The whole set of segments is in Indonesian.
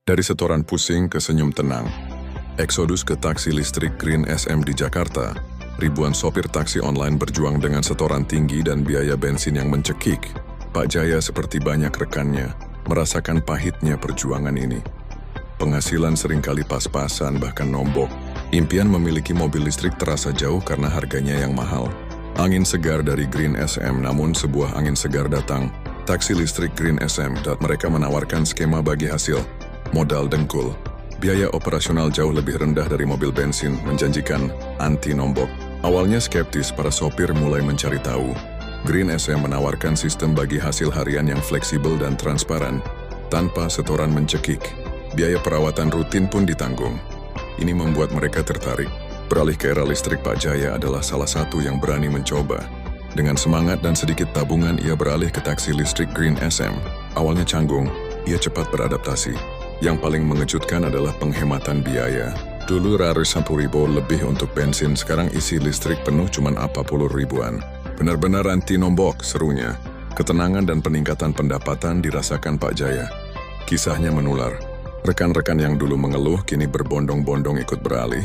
Dari setoran pusing ke senyum tenang, eksodus ke taksi listrik Green SM di Jakarta, ribuan sopir taksi online berjuang dengan setoran tinggi dan biaya bensin yang mencekik. Pak Jaya seperti banyak rekannya, merasakan pahitnya perjuangan ini. Penghasilan seringkali pas-pasan bahkan nombok. Impian memiliki mobil listrik terasa jauh karena harganya yang mahal. Angin segar dari Green SM, namun sebuah angin segar datang. Taksi listrik Green SM, mereka menawarkan skema bagi hasil. Modal dengkul, biaya operasional jauh lebih rendah dari mobil bensin, menjanjikan anti nombok. Awalnya skeptis, para sopir mulai mencari tahu. Green SM menawarkan sistem bagi hasil harian yang fleksibel dan transparan, tanpa setoran mencekik. Biaya perawatan rutin pun ditanggung. Ini membuat mereka tertarik. Beralih ke era listrik, Pak Jaya adalah salah satu yang berani mencoba. Dengan semangat dan sedikit tabungan, ia beralih ke taksi listrik Green SM. Awalnya canggung, ia cepat beradaptasi. Yang paling mengejutkan adalah penghematan biaya. Dulu raris 10.000 lebih untuk bensin, sekarang isi listrik penuh cuma 40 ribuan. Benar-benar anti nombok, serunya. Ketenangan dan peningkatan pendapatan dirasakan Pak Jaya. Kisahnya menular. Rekan-rekan yang dulu mengeluh kini berbondong-bondong ikut beralih.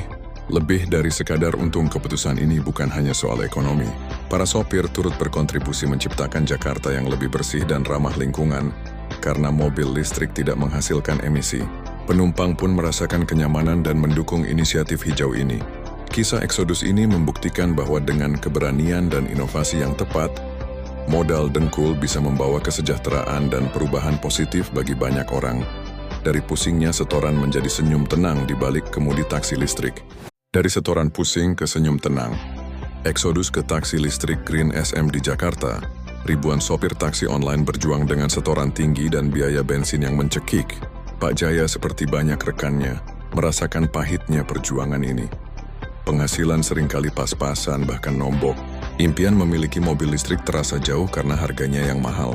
Lebih dari sekadar untung, keputusan ini bukan hanya soal ekonomi. Para sopir turut berkontribusi menciptakan Jakarta yang lebih bersih dan ramah lingkungan, karena mobil listrik tidak menghasilkan emisi. Penumpang pun merasakan kenyamanan dan mendukung inisiatif hijau ini. Kisah eksodus ini membuktikan bahwa dengan keberanian dan inovasi yang tepat, modal dengkul bisa membawa kesejahteraan dan perubahan positif bagi banyak orang. Dari pusingnya setoran menjadi senyum tenang di balik kemudi taksi listrik. Dari setoran pusing ke senyum tenang, eksodus ke taksi listrik Green SM di Jakarta, ribuan sopir taksi online berjuang dengan setoran tinggi dan biaya bensin yang mencekik. Pak Jaya seperti banyak rekannya, merasakan pahitnya perjuangan ini. Penghasilan seringkali pas-pasan bahkan nombok. Impian memiliki mobil listrik terasa jauh karena harganya yang mahal.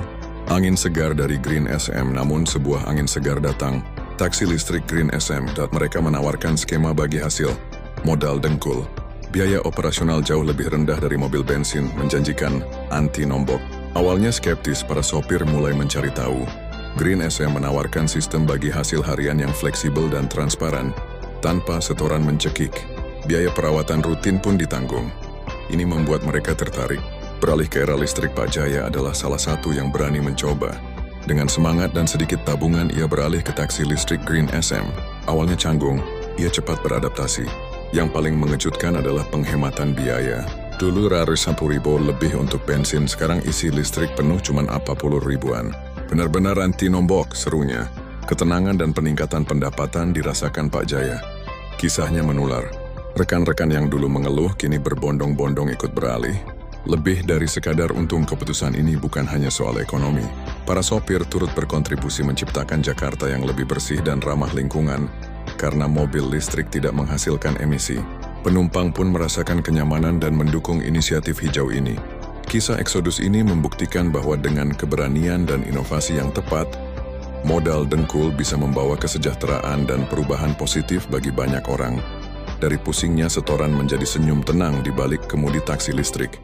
Angin segar dari Green SM, namun sebuah angin segar datang. Taksi listrik Green SM, mereka menawarkan skema bagi hasil. Modal dengkul, biaya operasional jauh lebih rendah dari mobil bensin, menjanjikan anti nombok. Awalnya skeptis, para sopir mulai mencari tahu. Green SM menawarkan sistem bagi hasil harian yang fleksibel dan transparan, tanpa setoran mencekik. Biaya perawatan rutin pun ditanggung. Ini membuat mereka tertarik. Beralih ke era listrik, Pak Jaya adalah salah satu yang berani mencoba. Dengan semangat dan sedikit tabungan, ia beralih ke taksi listrik Green SM. Awalnya canggung, ia cepat beradaptasi. Yang paling mengejutkan adalah penghematan biaya. Dulu raris 10.000 lebih untuk bensin, sekarang isi listrik penuh cuma 40 ribuan. Benar-benar anti nombok, serunya. Ketenangan dan peningkatan pendapatan dirasakan Pak Jaya. Kisahnya menular. Rekan-rekan yang dulu mengeluh kini berbondong-bondong ikut beralih. Lebih dari sekadar untung, keputusan ini bukan hanya soal ekonomi. Para sopir turut berkontribusi menciptakan Jakarta yang lebih bersih dan ramah lingkungan, karena mobil listrik tidak menghasilkan emisi. Penumpang pun merasakan kenyamanan dan mendukung inisiatif hijau ini. Kisah eksodus ini membuktikan bahwa dengan keberanian dan inovasi yang tepat, modal dengkul bisa membawa kesejahteraan dan perubahan positif bagi banyak orang. Dari pusingnya setoran menjadi senyum tenang di balik kemudi taksi listrik.